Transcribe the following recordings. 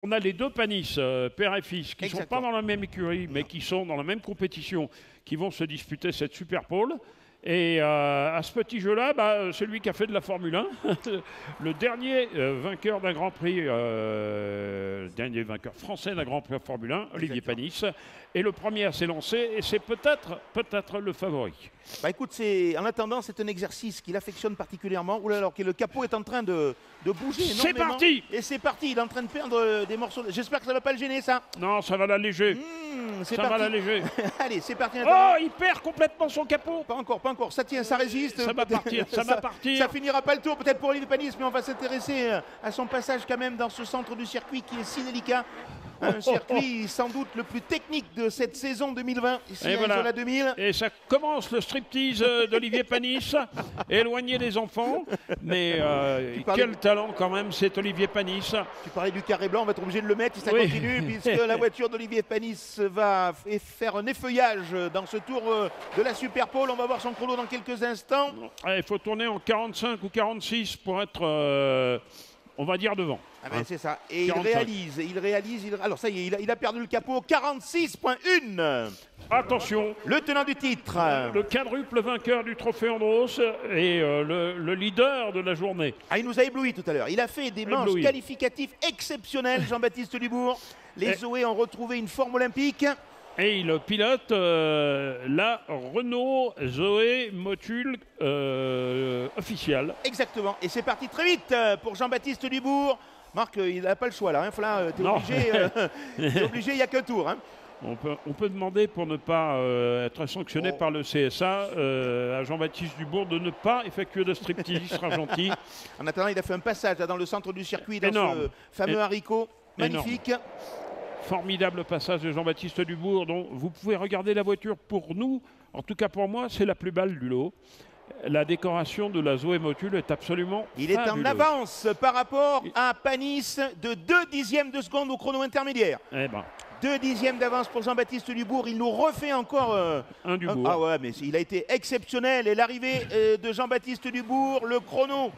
On a les deux Panis, père et fils, qui ne sont pas dans la même écurie, mais qui sont dans la même compétition, qui vont se disputer cette Super Pole. Et à ce petit jeu-là, celui qui a fait de la Formule 1, le dernier vainqueur d'un Grand Prix, dernier vainqueur français d'un Grand Prix de Formule 1, Olivier Panis, est le premier à s'élancer et c'est peut-être le favori. Bah écoute, en attendant, c'est un exercice qu'il affectionne particulièrement. Oula, alors que le capot est en train de bouger énormément. C'est parti! Et c'est parti, il est en train de perdre des morceaux. J'espère que ça ne va pas le gêner, ça. Non, ça va l'alléger. Ça va l'alléger. Allez, c'est parti. Oh, il perd complètement son capot. Pas encore, pas encore. Ça tient, ça résiste. Ça va partir, ça va partir. Ça finira pas le tour, peut-être pour Olivier Panis, mais on va s'intéresser à son passage quand même dans ce centre du circuit qui est si délicat. Un circuit sans doute le plus technique de cette saison 2020, ici à Isola 2000. Et ça commence le striptease d'Olivier Panis, éloigné des enfants. Mais quel talent quand même, c'est Olivier Panis. Tu parlais du carré blanc, on va être obligé de le mettre si ça continue, puisque la voiture d'Olivier Panis va faire un effeuillage dans ce tour de la Super Pole. On va voir son chrono dans quelques instants. Il faut tourner en 45 ou 46 pour être... on va dire devant. Ah ben c'est ça. Et 45. il réalise. Alors ça y est, il a perdu le capot. 46,1. Attention. Le tenant du titre. Le quadruple vainqueur du Trophée Andros et le leader de la journée. Ah, il nous a ébloui tout à l'heure. Il a fait des manches qualificatives exceptionnelles, Jean-Baptiste Dubourg. Les Zoé ont retrouvé une forme olympique. Et il pilote la Renault Zoé Motul officielle. Exactement. Et c'est parti très vite pour Jean-Baptiste Dubourg. Marc, il n'a pas le choix là. Hein. T'es obligé, il n'y a qu'un tour. Hein. On peut demander, pour ne pas être sanctionné par le CSA, à Jean-Baptiste Dubourg de ne pas effectuer de striptease, il sera gentil. En attendant, il a fait un passage là, dans le centre du circuit, dans ce fameux haricot. Magnifique. Formidable passage de Jean-Baptiste Dubourg, dont vous pouvez regarder la voiture. Pour nous, en tout cas pour moi, c'est la plus belle du lot. La décoration de la Zoé Motul est absolument Il est en avance par rapport à Panis de 2 dixièmes de seconde au chrono intermédiaire. 2 dixièmes d'avance pour Jean-Baptiste Dubourg. Il nous refait encore un Dubourg. Ah ouais, mais il a été exceptionnel. Et l'arrivée de Jean-Baptiste Dubourg, le chrono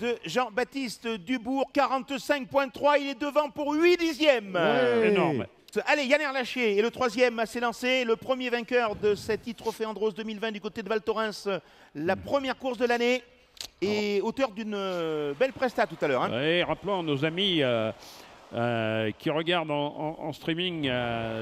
de Jean-Baptiste Dubourg, 45,3. Il est devant pour 8 dixièmes. Énorme. Allez, Yann Erlaché est le troisième à s'élancer, le premier vainqueur de cet e-Trophée Andros 2020 du côté de Val Thorens, la première course de l'année et auteur d'une belle presta tout à l'heure. Hein. Oui, rappelons à nos amis qui regardent en streaming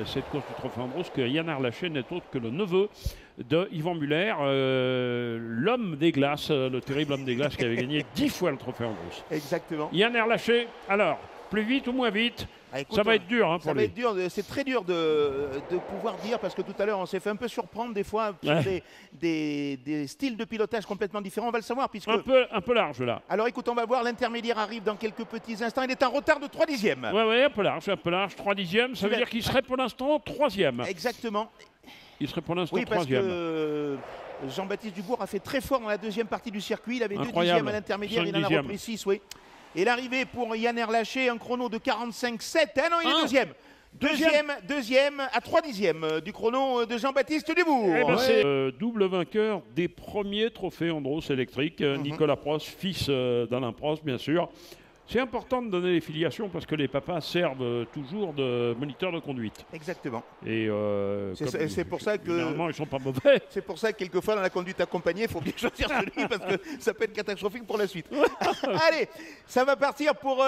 cette course du Trophée Andros que Yann Erlaché n'est autre que le neveu de Yvan Muller, l'homme des glaces, le terrible homme des glaces qui avait gagné 10 fois le Trophée Andros. Exactement. Yann Erlaché, alors, plus vite ou moins vite? Écoute, ça va être dur pour lui. Ça va être dur, c'est très dur de pouvoir dire, parce que tout à l'heure on s'est fait un peu surprendre des fois sur des styles de pilotage complètement différents. On va le savoir puisque... Un peu large là. Alors écoute, on va voir, l'intermédiaire arrive dans quelques petits instants. Il est en retard de 3 dixièmes. Oui, un peu large, 3 dixièmes. Ça veut dire qu'il serait pour l'instant 3e. Exactement. Il serait pour l'instant 3e. Oui, parce que Jean-Baptiste Dubourg a fait très fort dans la deuxième partie du circuit. Il avait 2 dixièmes à l'intermédiaire, il en a repris 6, oui. Et l'arrivée pour Yann Erlaché, un chrono de 45,7. Ah non, il est deuxième. Deuxième à 3 dixièmes du chrono de Jean-Baptiste Dubourg. C'est double vainqueur des premiers trophées Andros électriques. Nicolas Prost, fils d'Alain Prost, bien sûr. C'est important de donner les filiations parce que les papas servent toujours de moniteurs de conduite. Exactement. Et c'est pour ça que généralement ils sont pas mauvais. C'est pour ça que quelquefois dans la conduite accompagnée, il faut bien choisir celui parce que ça peut être catastrophique pour la suite. Allez, ça va partir pour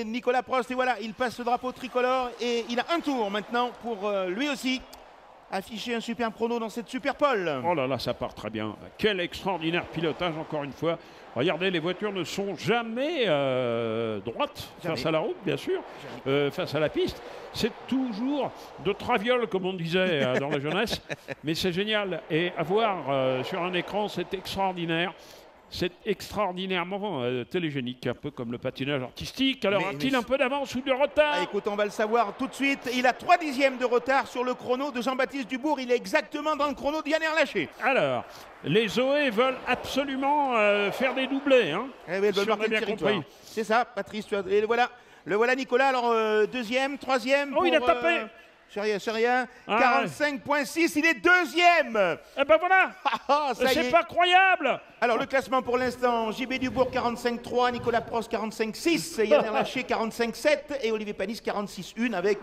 Nicolas Prost et voilà, il passe le drapeau tricolore et il a un tour maintenant pour lui aussi afficher un super chrono dans cette Super Pole. Oh là là, ça part très bien. Quel extraordinaire pilotage encore une fois. Regardez, les voitures ne sont jamais droites face à la route, bien sûr, face à la piste. C'est toujours de traviole, comme on disait dans la jeunesse. Mais c'est génial. Et à voir sur un écran, c'est extraordinaire. C'est extraordinairement télégénique, un peu comme le patinage artistique. Alors, a-t-il un peu d'avance ou de retard? Écoute, on va le savoir tout de suite. Il a 3 dixièmes de retard sur le chrono de Jean-Baptiste Dubourg. Il est exactement dans le chrono de Yann Erlaché. Alors, les Zoé veulent absolument faire des doublés. Hein, si on a bien compris. C'est ça, Patrice. Et le voilà Nicolas. Alors, deuxième, troisième. Oh, il a tapé. C'est rien, c'est rien. Ah, 45,6, il est deuxième. Eh ben voilà. Ah, ça y C'est est. pas croyable. Alors, le classement pour l'instant, JB Dubourg 45,3, Nicolas Prost 45,6, Yann Erlaché 45,7 et Olivier Panis 46,1 avec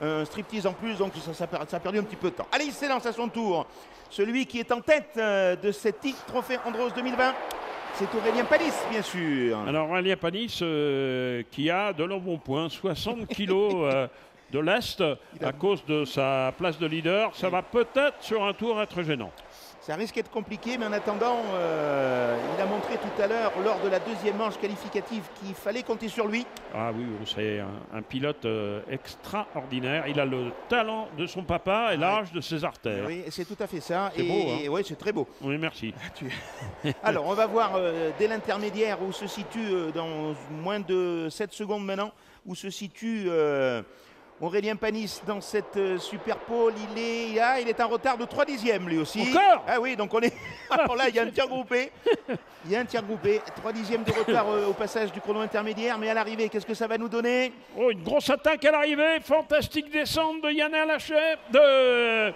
un striptease en plus, donc ça a perdu un petit peu de temps. Allez, il s'élance à son tour. Celui qui est en tête de cette Trophée Andros 2020, c'est Aurélien Panis, bien sûr. Alors Aurélien Panis qui a de l'embonpoint, 60 kilos de lest à cause de sa place de leader. Ça va peut-être sur un tour être gênant. Ça risque d'être compliqué, mais en attendant, il a montré tout à l'heure, lors de la deuxième manche qualificative, qu'il fallait compter sur lui. Ah oui, c'est un pilote extraordinaire. Il a le talent de son papa et l'âge de ses artères. Oui, c'est tout à fait ça. C'est beau, hein? Oui, c'est très beau. Oui, merci. Alors, on va voir dès l'intermédiaire où se situe, dans moins de 7 secondes maintenant, où se situe Aurélien Panis dans cette Super Pole. Il est en retard de 3 dixièmes lui aussi. Encore? Ah oui, donc on est... Alors là, il y a un tir groupé. 3 dixièmes de retard au passage du chrono intermédiaire. Mais à l'arrivée, qu'est-ce que ça va nous donner? Oh, une grosse attaque à l'arrivée. Fantastique descente de Yann Erlaché, de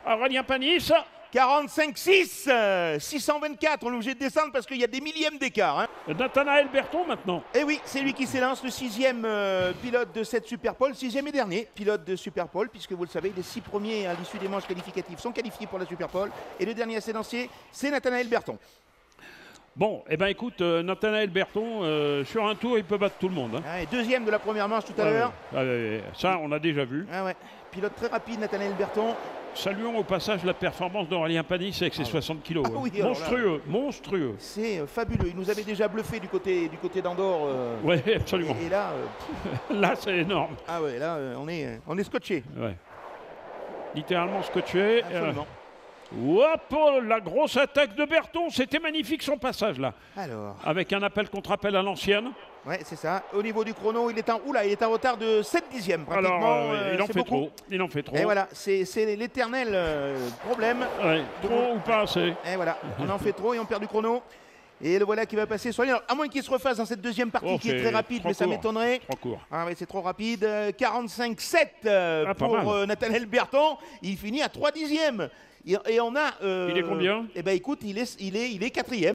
Aurélien Panis. 45,6, 624. On est obligé de descendre parce qu'il y a des millièmes d'écart. Hein. Nathanaël Berton maintenant. Et oui, c'est lui qui s'élance, le 6e pilote de cette Super Pole, 6e et dernier pilote de Super Pole, puisque vous le savez, les 6 premiers à l'issue des manches qualificatives sont qualifiés pour la Super Pole. Et le dernier à s'élancer, c'est Nathanaël Berton. Bon, eh ben écoute, Nathanaël Berton, sur un tour, il peut battre tout le monde. Hein. Ah, et deuxième de la première manche tout à l'heure. Ça, on l'a déjà vu. Ah ouais. Pilote très rapide, Nathanaël Berton. Saluons au passage la performance d'Aurélien Panis avec ses 60 kilos. Ah oui, monstrueux, monstrueux. C'est fabuleux. Il nous avait déjà bluffé du côté d'Andorre. Oui, absolument. Et là, là, c'est énorme. Ah ouais, là, on est scotché. Ouais. Littéralement scotché. Absolument. Hop, la grosse attaque de Berton. C'était magnifique son passage là. Alors. Avec un appel contre appel à l'ancienne. Ouais, c'est ça. Au niveau du chrono, il est en retard de 7 dixièmes pratiquement. Alors, il en fait trop. Il en fait trop. Et voilà, c'est l'éternel problème. Ouais, trop ou pas assez. Et voilà, on en fait trop et on perd du chrono. Et le voilà qui va passer sur à moins qu'il se refasse dans cette deuxième partie qui est très rapide, mais ça m'étonnerait. Trop court. Ah oui, c'est trop rapide. 45,7 pour Nathanaël Berton. Il finit à 3 dixièmes. Et on a. Il est combien? Eh ben écoute, il est quatrième.